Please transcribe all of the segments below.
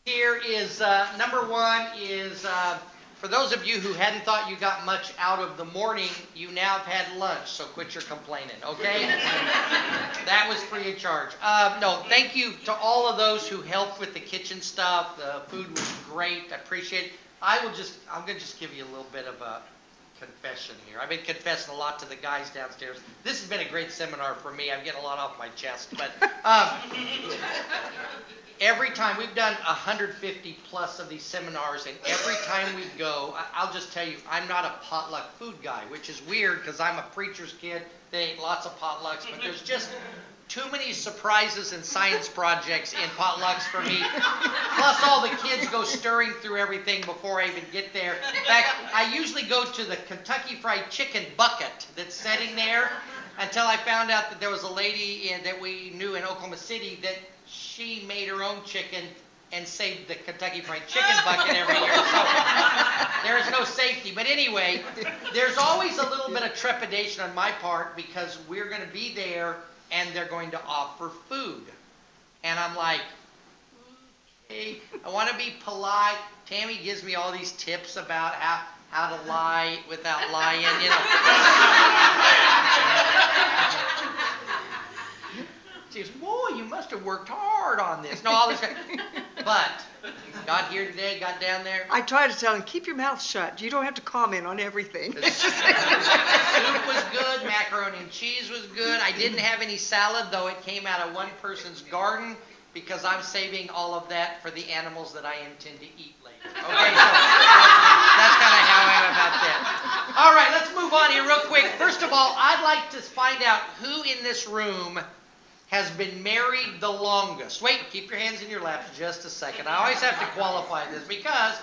Here is number one is for those of you who hadn't thought you got much out of the morning, you now have had lunch, so quit your complaining, okay? That was free of charge. No, thank you to all of those who helped with the kitchen stuff. The food was great. I appreciate it. I'm going to just give you a little bit of a confession here. I've been confessing a lot to the guys downstairs. This has been a great seminar for me. I'm getting a lot off my chest, but every time we've done 150 plus of these seminars, and every time we go, I'll just tell you, I'm not a potluck food guy, which is weird because I'm a preacher's kid. They ate lots of potlucks, but there's just too many surprises and science projects in potlucks for me. Plus all the kids go stirring through everything before I even get there. In fact, I usually go to the Kentucky Fried Chicken bucket that's sitting there until I found out that there was a lady that we knew in Oklahoma City that she made her own chicken and saved the Kentucky Fried Chicken bucket every year. So there is no safety. But anyway, there's always a little bit of trepidation on my part because we're going to be there and they're going to offer food. And I'm like, okay, I want to be polite. Tammy gives me all these tips about how to lie without lying, you know. She goes, boy, you must have worked hard on this. No, all this. But got here today, got down there. I try to tell him, keep your mouth shut. You don't have to comment on everything. The soup was good. Macaroni and cheese was good. I didn't have any salad, though it came out of one person's garden because I'm saving all of that for the animals that I intend to eat later. Okay, so that's kind of how I am about that. All right, let's move on here real quick. First of all, I'd like to find out who in this room has been married the longest. Wait, keep your hands in your laps just a second. I always have to qualify this because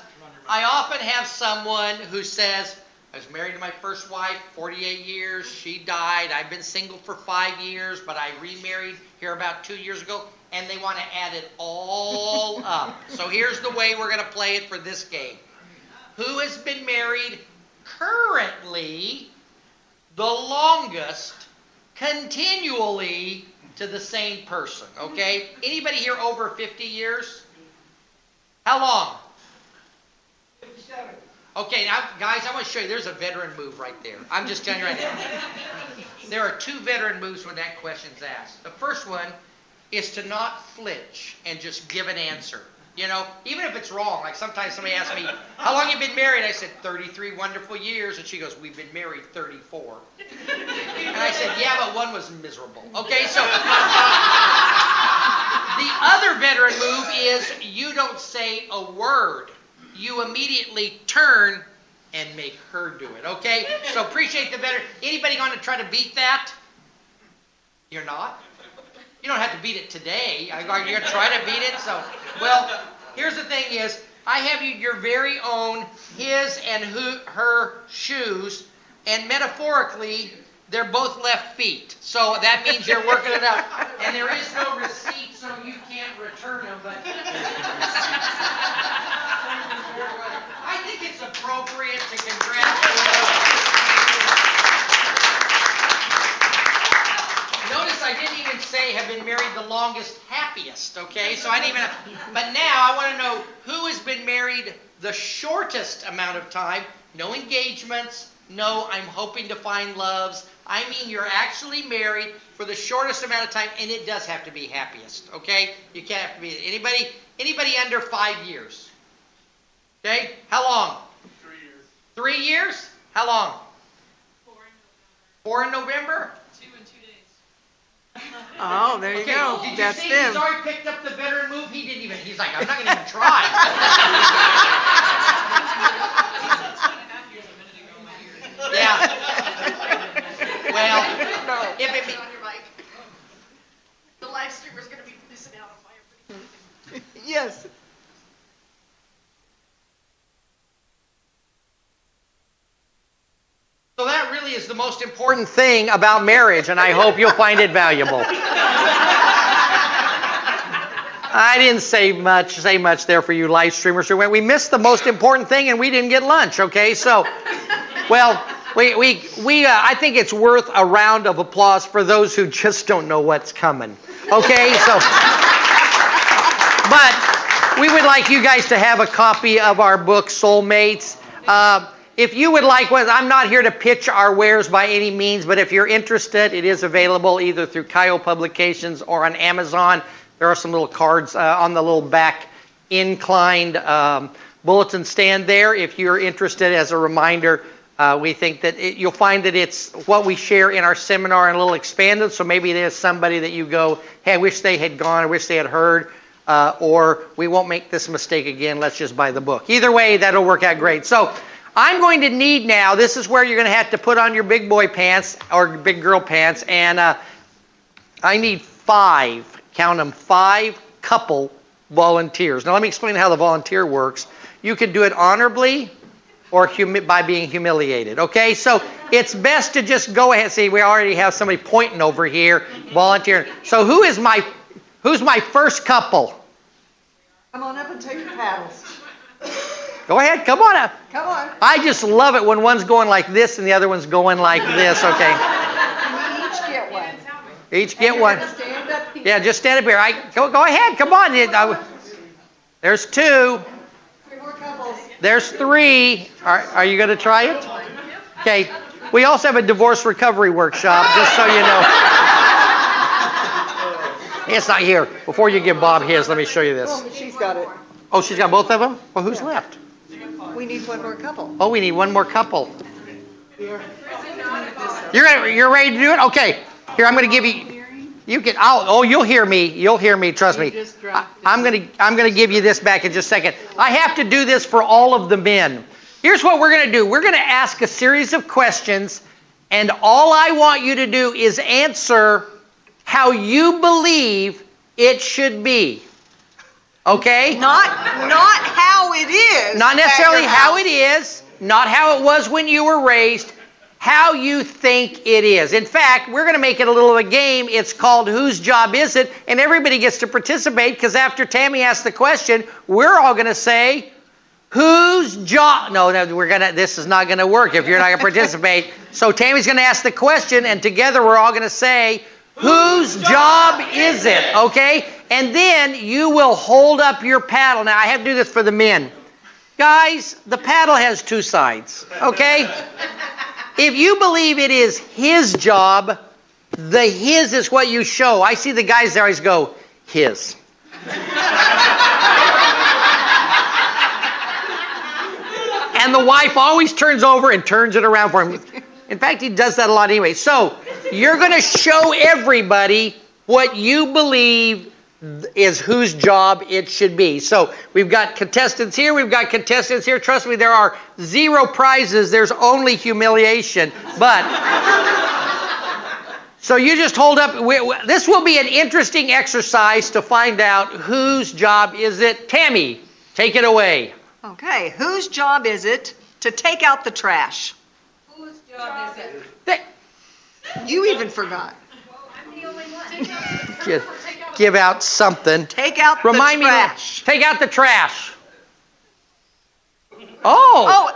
I often have someone who says, I was married to my first wife 48 years. She died. I've been single for 5 years, but I remarried here about 2 years ago, and they want to add it all up. So here's the way we're going to play it for this game. Who has been married currently the longest continually to the same person, okay? Anybody here over 50 years? How long? 57. Okay, now, guys, I want to show you. There's a veteran move right there. I'm just telling you right now. There are two veteran moves when that question's asked. The first one is to not flinch and just give an answer. You know, even if it's wrong. Like sometimes somebody asks me, how long have you been married? I said, 33 wonderful years. And she goes, we've been married 34. And I said, yeah, but one was miserable. Okay, so the other veteran move is you don't say a word. You immediately turn and make her do it, okay? So appreciate the veteran. Anybody going to try to beat that? You're not? You don't have to beat it today. You're going to try to beat it? So, well, here's the thing is, I have your very own his and her shoes, and metaphorically, they're both left feet. So that means you're working it out. And there is no receipt, so you can't return them, but I think it's appropriate to congratulate. Notice I didn't even say have been married the longest, happiest, okay? So I didn't even but now I want to know who has been married the shortest amount of time. No engagements, no I'm hoping to find loves. I mean you're actually married for the shortest amount of time, and it does have to be happiest, okay? You can't have to be anybody under 5 years. Okay? How long? 3 years. 3 years? How long? 4 in November. 4 in November? 2 in 2 days. Oh, there you go. Did you That's see them. he's already picked up the veteran move? He's like, I'm not going to even try. 2.5 years a minute ago, my ear. Yeah. Well, No. if it be, on your mic. The live streamer's going to be missing out on fire. Yes. so that really is the most important thing about marriage, and I hope you'll find it valuable. I didn't say much there for you live streamers. We missed the most important thing, and we didn't get lunch. Okay, so, well, I think it's worth a round of applause for those who just don't know what's coming. Okay, so, but we would like you guys to have a copy of our book, Soulmates. If you would like one, I'm not here to pitch our wares by any means, but if you're interested, it is available either through Kyle Publications or on Amazon. There are some little cards on the little back inclined bulletin stand there. If you're interested, as a reminder, we think that you'll find that it's what we share in our seminar and a little expanded, so maybe there's somebody that you go, hey, I wish they had gone, I wish they had heard, or we won't make this mistake again, let's just buy the book. Either way, that'll work out great. So I'm going to need now, this is where you're going to have to put on your big boy pants or big girl pants, and I need 5, count them, 5 couple volunteers. Now let me explain how the volunteer works. You can do it honorably or by being humiliated, okay? So it's best to just go ahead. See, we already have somebody pointing over here, volunteering. So who's my first couple? Come on up and take your paddles. Go ahead, come on up. Come on. I just love it when one's going like this and the other one's going like this, okay? You each get one. Each get one. Stand up here. Yeah, just stand up here. Go ahead, come on. There's 2. 3 more couples. There's 3. Are you going to try it? Okay. We also have a divorce recovery workshop, just so you know. It's not here. Before you give Bob his, let me show you this. Oh, she's got it. Oh, she's got both of them? Well, who's left? We need one more couple. Oh, we need one more couple. Here. You're ready to do it? Okay. Here, I'm going to give you. You can. Oh, you'll hear me. You'll hear me. Trust me. I'm going to give you this back in just a second. I have to do this for all of the men. Here's what we're going to do. We're going to ask a series of questions, and all I want you to do is answer how you believe it should be. Okay? Not how it is. Not necessarily how it is, not how it was when you were raised, how you think it is. In fact, we're going to make it a little of a game. It's called Whose Job Is It? And everybody gets to participate because after Tami asks the question, we're all going to say, whose job? No, this is not going to work if you're not going to participate. So Tammy's going to ask the question, and together we're all going to say, whose job is it? Okay? And then you will hold up your paddle. Now, I have to do this for the men. Guys, the paddle has 2 sides. Okay? If you believe it is his job, the his is what you show. I see the guys there always go, his. And the wife always turns over and turns it around for him. In fact, he does that a lot anyway. So you're going to show everybody what you believe is whose job it should be. So we've got contestants here. We've got contestants here. Trust me, there are 0 prizes. There's only humiliation. But so you just hold up. This will be an interesting exercise to find out whose job is it. Tami, take it away. Okay, whose job is it to take out the trash? Whose job is it? You even forgot. I'm the only one. Give out something. Take out Remind the trash. Me. Take out the trash. Oh. Oh,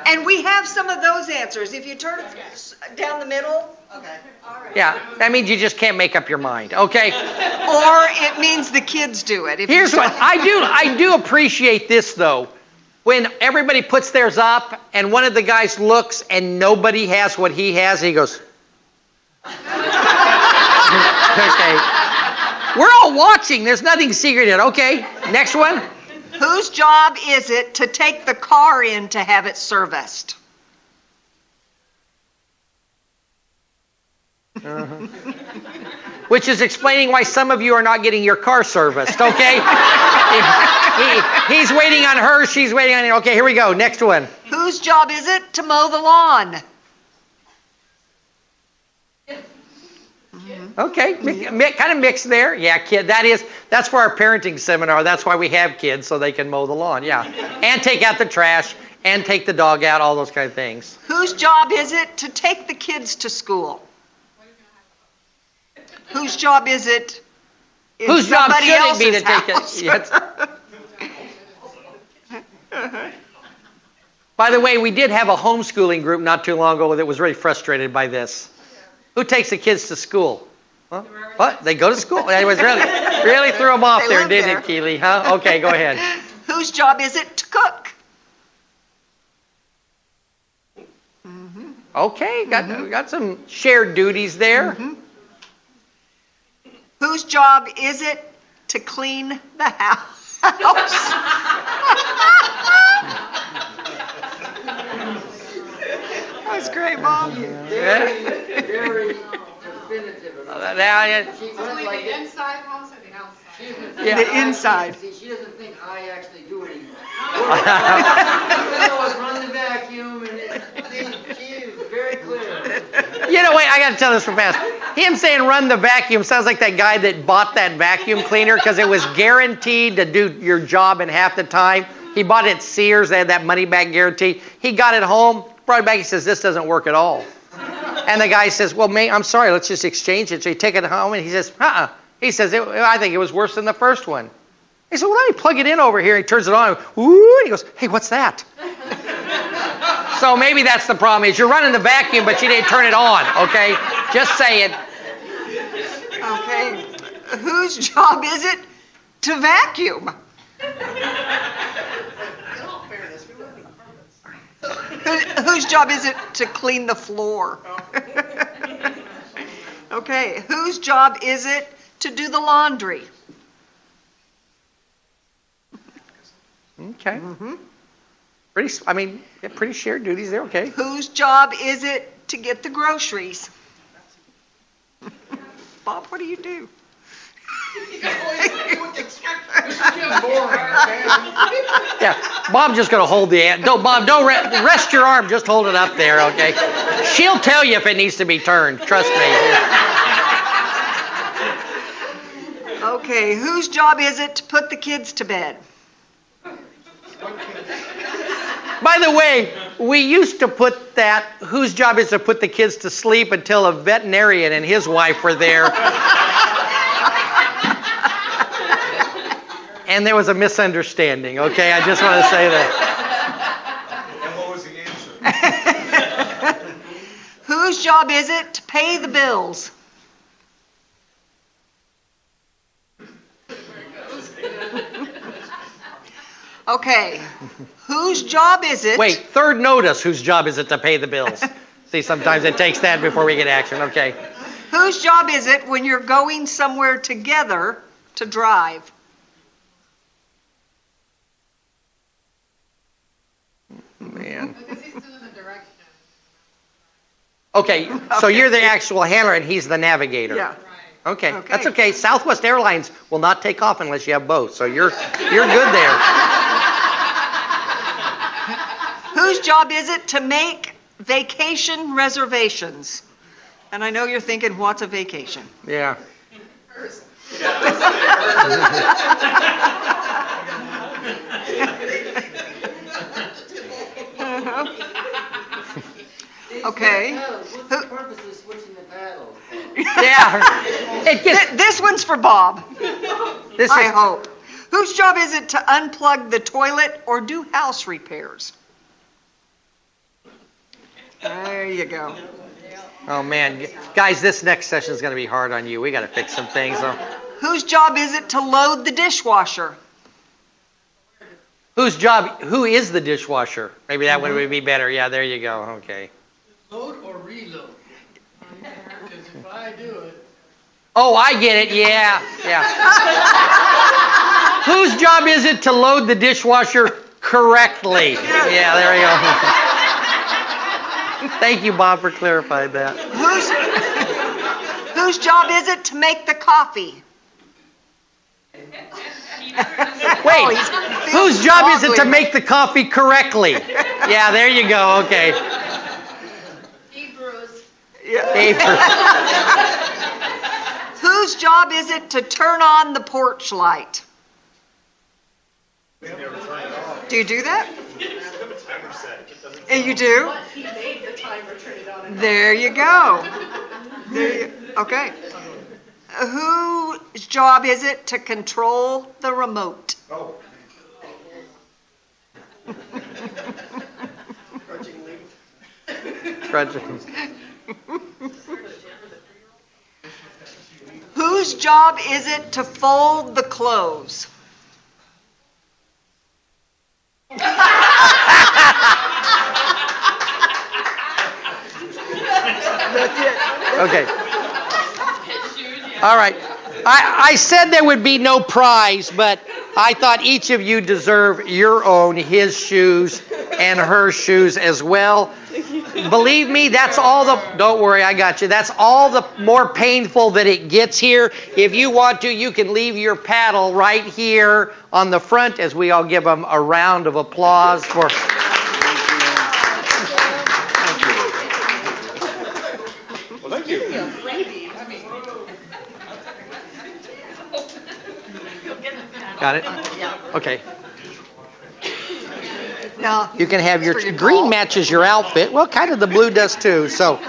and we have some of those answers. If you turn it down the middle. Okay. All right. Yeah, that means you just can't make up your mind. Okay. Or it means the kids do it. Here's what I do appreciate this though. When everybody puts theirs up and one of the guys looks and nobody has what he has, he goes. Okay. We're all watching. There's nothing secret in it. Okay. Next one. Whose job is it to take the car in to have it serviced? Which is explaining why some of you are not getting your car serviced, okay? He's waiting on her, she's waiting on him. Okay, here we go. Next one. Whose job is it to mow the lawn? Okay, kind of mixed there. Yeah, kid, that's for our parenting seminar. That's why we have kids, so they can mow the lawn, yeah. And take out the trash, and take the dog out, all those kind of things. Whose job is it to take the kids to school? Whose job is it in Whose job somebody should it be to else's take house? it? By the way, we did have a homeschooling group not too long ago that was really frustrated by this. Who takes the kids to school? Huh? What? They go to school. It was really threw them off They there, live didn't there. it, Keely? Huh? Okay, go ahead. Whose job is it to cook? Okay, got some shared duties there. Whose job is it to clean the house? That was great, Mom. Very definitive about it. Now, She went like The it. inside house or the outside? She doesn't Yeah. think The I- inside. See, she doesn't think I actually do anything. Even though I run the vacuum and she is very clear. wait, I gotta tell this real fast. Him saying run the vacuum sounds like that guy that bought that vacuum cleaner because it was guaranteed to do your job in half the time. He bought it at Sears, they had that money back guarantee. He got it home, brought it back, he says, this doesn't work at all. And the guy says, well, mate, I'm sorry, let's just exchange it. So he take it home and he says, He says, I think it was worse than the first one. He said, well, let me plug it in over here. He turns it on. Ooh, he goes, hey, what's that? So maybe that's the problem is you're running the vacuum, but you didn't turn it on, okay? Just saying. Okay. Whose job is it to vacuum? Whose job is it to clean the floor? Okay. Whose job is it to do the laundry? Okay. Pretty shared duties there, okay. Whose job is it to get the groceries? Bob, what do you do? Yeah, Bob's just gonna hold the hand. No, Bob, don't rest your arm. Just hold it up there, okay? She'll tell you if it needs to be turned. Trust me. Okay, whose job is it to put the kids to bed? By the way, we used to put that, whose job is to put the kids to sleep until a veterinarian and his wife were there. And there was a misunderstanding, okay? I just want to say that. And what was the answer? Whose job is it to pay the bills? Okay, whose job is it? Wait, third notice, whose job is it to pay the bills? See, sometimes it takes that before we get action, okay? Whose job is it when you're going somewhere together to drive? Man. Because he's doing the direction. Okay, so you're the actual handler and he's the navigator. Yeah. Right. Okay, Okay. that's okay. Southwest Airlines will not take off unless you have both, so you're good there. Whose job is it to make vacation reservations? And I know you're thinking, what's a vacation? Yeah. Okay. What's the purpose of switching the paddles? Yeah. It gets, This one's for Bob, this I is, hope. Whose job is it to unplug the toilet or do house repairs? There you go. oh man, guys, this next session is going to be hard on you. We got to fix some things. So. Whose job is it to load the dishwasher? Who is the dishwasher? Maybe that one would be better. Yeah, there you go. Okay. Load or reload? Because if I do it, Oh, I get it. Yeah, yeah. Whose job is it to load the dishwasher correctly? Yeah, there we go. Thank you, Bob, for clarifying that. Whose job is it to make the coffee? Wait, whose job is it to make the coffee correctly? Yeah, there you go. Okay. Hebrews. Whose job is it to turn on the porch light? Do you do that? You do? But he made the timer turn it on and off. There you go. Okay. Whose job is it to control the remote? oh, Trudging. Whose job is it to fold the clothes? Okay. All right. I said there would be no prize, but I thought each of you deserve your own, his shoes and her shoes as well. Believe me, that's all the, don't worry, I got you. That's all the more painful that it gets here. If you want to, you can leave your paddle right here on the front as we all give them a round of applause for... Thank you. Got it? Okay. Now, You can have your, For your green call. matches your outfit. Well, kind of the blue does too, so.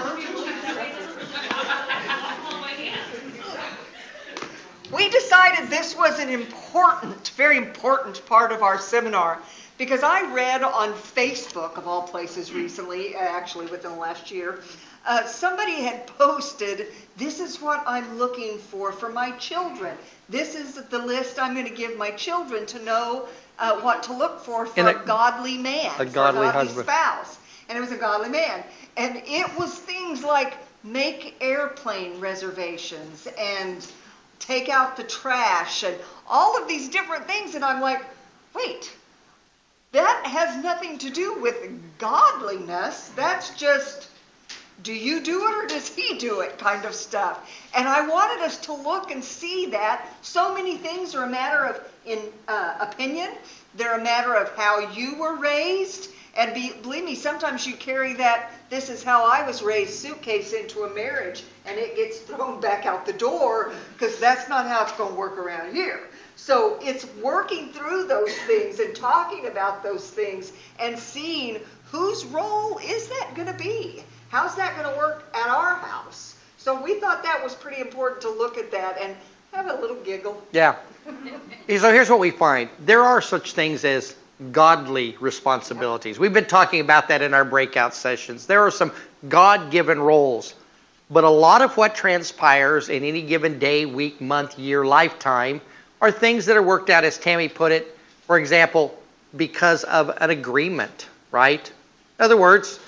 we decided this was an important, very important part of our seminar because I read on Facebook, of all places recently, actually within the last year, somebody had posted, this is what I'm looking for my children. This is the list I'm going to give my children to know what to look for In a a- godly man, a godly for a godly husband. spouse. And it was a godly man. And it was things like make airplane reservations and take out the trash and all of these different things. And I'm like, wait, that has nothing to do with godliness. That's just, do you do it or does he do it kind of stuff. And I wanted us to look and see that so many things are a matter of opinion. They're a matter of how you were raised. And believe me, sometimes you carry that, this is how I was raised suitcase into a marriage and it gets thrown back out the door because that's not how it's going to work around here. So it's working through those things and talking about those things and seeing whose role is that going to be? How's that going to work at our house? So we thought that was pretty important to look at that and have a little giggle. Yeah. So here's what we find. There are such things as godly responsibilities. We've been talking about that in our breakout sessions. There are some God-given roles. But a lot of what transpires in any given day, week, month, year, lifetime are things that are worked out, as Tammy put it, for example, because of an agreement, right? In other words,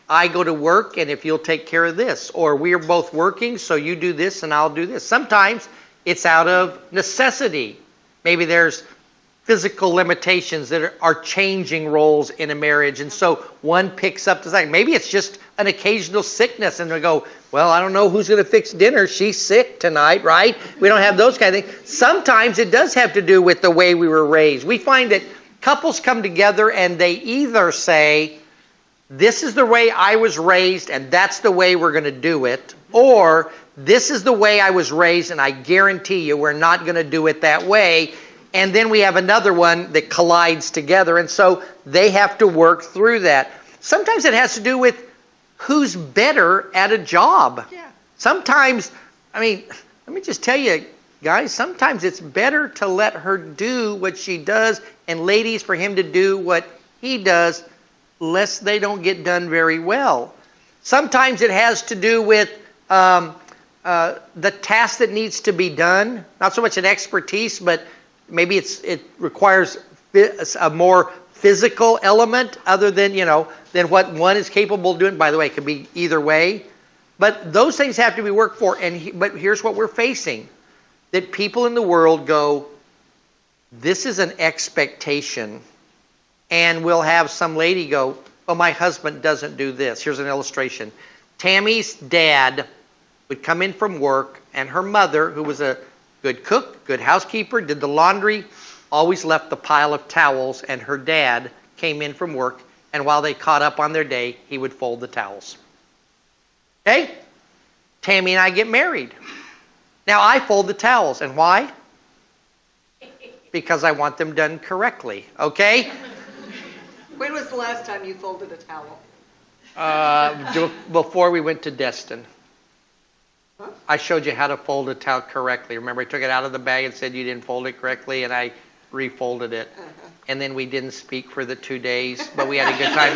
I go to work and if you'll take care of this, or we are both working so you do this and I'll do this. Sometimes it's out of necessity. Maybe there's physical limitations that are changing roles in a marriage, and so one picks up the second. Maybe it's just an occasional sickness and they go, well, I don't know who's going to fix dinner. She's sick tonight, right? We don't have those kind of things. Sometimes it does have to do with the way we were raised. We find that couples come together and they either say, this is the way I was raised and that's the way we're going to do it, or this is the way I was raised and I guarantee you we're not going to do it that way. And then we have another one that collides together, and so they have to work through that. Sometimes it has to do with who's better at a job. Yeah. Sometimes, I mean, let me just tell you, guys, sometimes it's better to let her do what she does, and ladies, for him to do what he does, lest they don't get done very well. Sometimes it has to do with the task that needs to be done, not so much an expertise, but maybe it requires a more physical element other than, than what one is capable of doing. By the way, it could be either way. But those things have to be worked for. But here's what we're facing. That people in the world go, this is an expectation. And we'll have some lady go, well, my husband doesn't do this. Here's an illustration. Tammy's dad would come in from work, and her mother, who was a good cook, good housekeeper, did the laundry, always left the pile of towels, and her dad came in from work, and while they caught up on their day, he would fold the towels. Okay? Tammy and I get married. Now I fold the towels, and why? Because I want them done correctly, okay? When was the last time you folded a towel? Before we went to Destin. I showed you how to fold a towel correctly. Remember, I took it out of the bag and said you didn't fold it correctly, and I refolded it. And then we didn't speak for the 2 days, but we had a good time in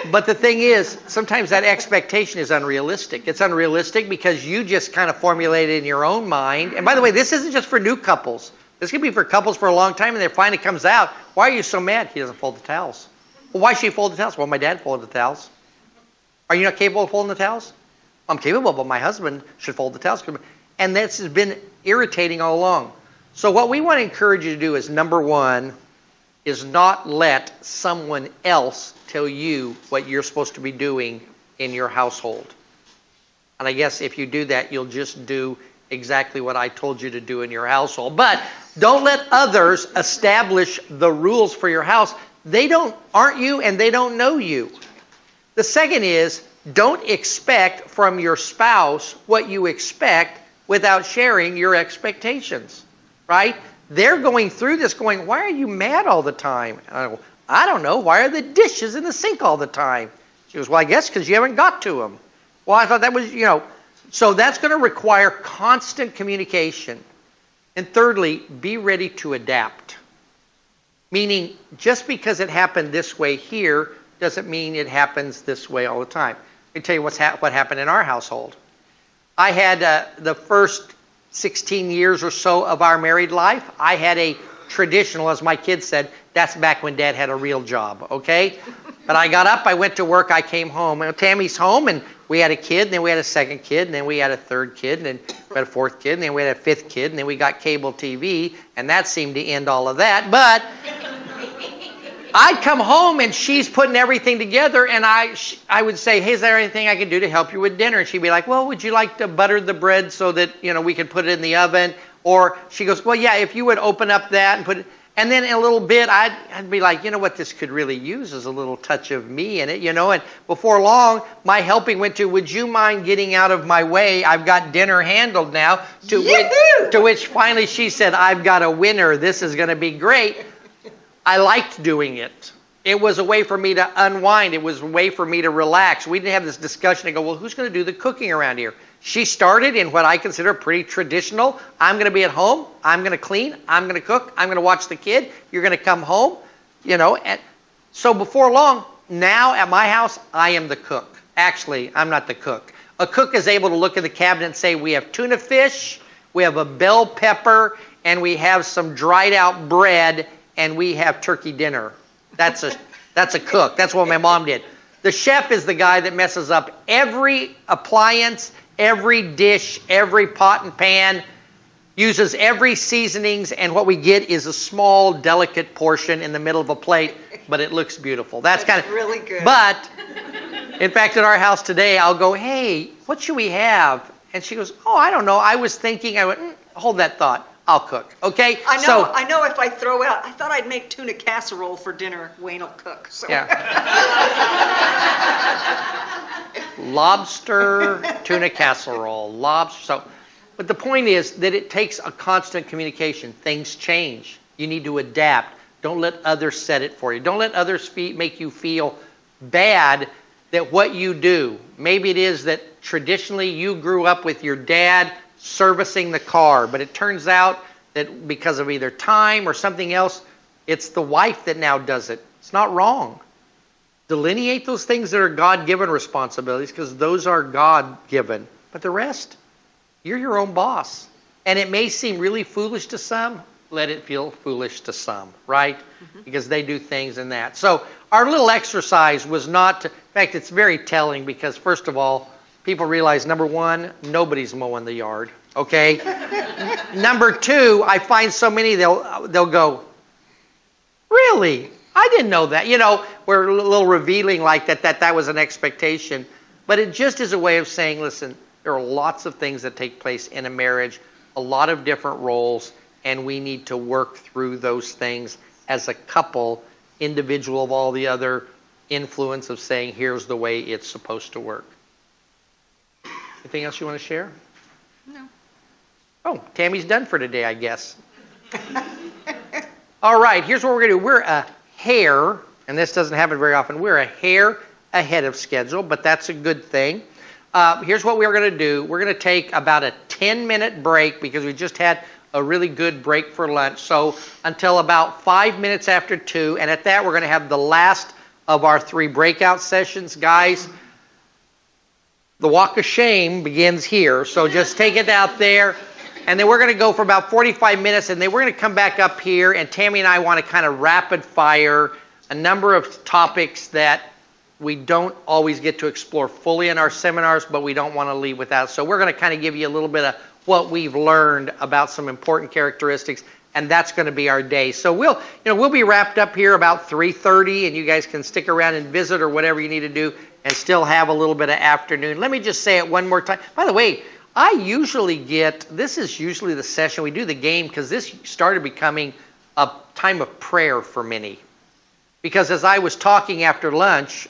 Destin. But the thing is, sometimes that expectation is unrealistic. It's unrealistic because you just kind of formulate it in your own mind. And by the way, this isn't just for new couples. This could be for couples for a long time, and then finally comes out, why are you so mad? He doesn't fold the towels. Well, why should he fold the towels? Well, my dad folded the towels. Are you not capable of folding the towels? I'm capable, but my husband should fold the towels. And this has been irritating all along. So what we want to encourage you to do is, number one, is not let someone else tell you what you're supposed to be doing in your household. And I guess if you do that, you'll just do exactly what I told you to do in your household. But don't let others establish the rules for your house. They aren't you, and they don't know you. The second is, don't expect from your spouse what you expect without sharing your expectations, right? They're going through this going, why are you mad all the time? And I go, I don't know. Why are the dishes in the sink all the time? She goes, well, I guess because you haven't got to them. Well, I thought that was, so that's going to require constant communication. And thirdly, be ready to adapt. Meaning, just because it happened this way here doesn't mean it happens this way all the time. Let me tell you what happened in our household. I had the first 16 years or so of our married life, I had a traditional, as my kids said, that's back when Dad had a real job, okay? But I got up, I went to work, I came home. And Tammy's home, and we had a kid, and then we had a second kid, and then we had a third kid, and then we had a fourth kid, and then we had a fifth kid, and then we got cable TV, and that seemed to end all of that. But I'd come home, and she's putting everything together, and I would say, hey, is there anything I can do to help you with dinner? And she'd be like, well, would you like to butter the bread so that, we could put it in the oven? Or she goes, well, yeah, if you would open up that and put it. And then in a little bit, I'd be like, what this could really use is a little touch of me in it, And before long, my helping went to, would you mind getting out of my way? I've got dinner handled now. To which finally she said, I've got a winner. This is going to be great. I liked doing it. It was a way for me to unwind. It was a way for me to relax. We didn't have this discussion and go, well, who's going to do the cooking around here? She started in what I consider pretty traditional. I'm going to be at home. I'm going to clean. I'm going to cook. I'm going to watch the kid. You're going to come home. And so before long, now at my house, I am the cook. Actually, I'm not the cook. A cook is able to look in the cabinet and say, we have tuna fish, we have a bell pepper, and we have some dried out bread, and we have turkey dinner. That's a cook. That's what my mom did. The chef is the guy that messes up every appliance, every dish, every pot and pan, uses every seasonings, and what we get is a small, delicate portion in the middle of a plate, but it looks beautiful. That's kind of really good. But in fact, at our house today, I'll go, hey, what should we have? And she goes, oh, I don't know. I was thinking. I went, hold that thought. I'll cook. Okay? I know if I throw out, I thought I'd make tuna casserole for dinner, Wayne will cook. So. Yeah. Lobster, tuna casserole, lobster. So, but the point is that it takes a constant communication. Things change. You need to adapt. Don't let others set it for you. Don't let others make you feel bad that what you do, maybe it is that traditionally you grew up with your dad servicing the car, but it turns out that because of either time or something else, it's the wife that now does it. It's not wrong. Delineate those things that are God-given responsibilities, because those are God-given. But the rest, you're your own boss. And it may seem really foolish to some. Let it feel foolish to some, right? Mm-hmm. Because they do things in that. So our little exercise was not to, in fact, it's very telling because, first of all, people realize, number one, nobody's mowing the yard, okay? Number two, I find so many, they'll go, really? I didn't know that. We're a little revealing like that was an expectation. But it just is a way of saying, listen, there are lots of things that take place in a marriage, a lot of different roles, and we need to work through those things as a couple, individual of all the other influence of saying, here's the way it's supposed to work. Anything else you want to share? No. Oh, Tammy's done for today, I guess. All right, here's what we're going to do. We're a hair, and this doesn't happen very often, we're a hair ahead of schedule, but that's a good thing. Here's what we're going to do. We're going to take about a 10-minute break because we just had a really good break for lunch. So until about 5 minutes after 2, and at that we're going to have the last of our 3 breakout sessions. Guys, the walk of shame begins here, so just take it out there. And then we're going to go for about 45 minutes, and then we're going to come back up here, and Tammy and I want to kind of rapid fire a number of topics that we don't always get to explore fully in our seminars, but we don't want to leave without. So we're going to kind of give you a little bit of what we've learned about some important characteristics, and that's going to be our day. So we'll be wrapped up here about 3:30, and you guys can stick around and visit or whatever you need to do, and still have a little bit of afternoon. Let me just say it one more time. By the way, this is usually the session we do the game, because this started becoming a time of prayer for many. Because as I was talking after lunch,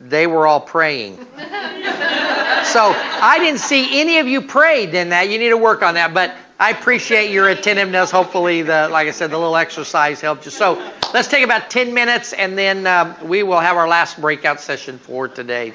they were all praying. So I didn't see any of you prayed in that. You need to work on that. But I appreciate your attentiveness. Hopefully, like I said, the little exercise helped you. So let's take about 10 minutes, and then we will have our last breakout session for today.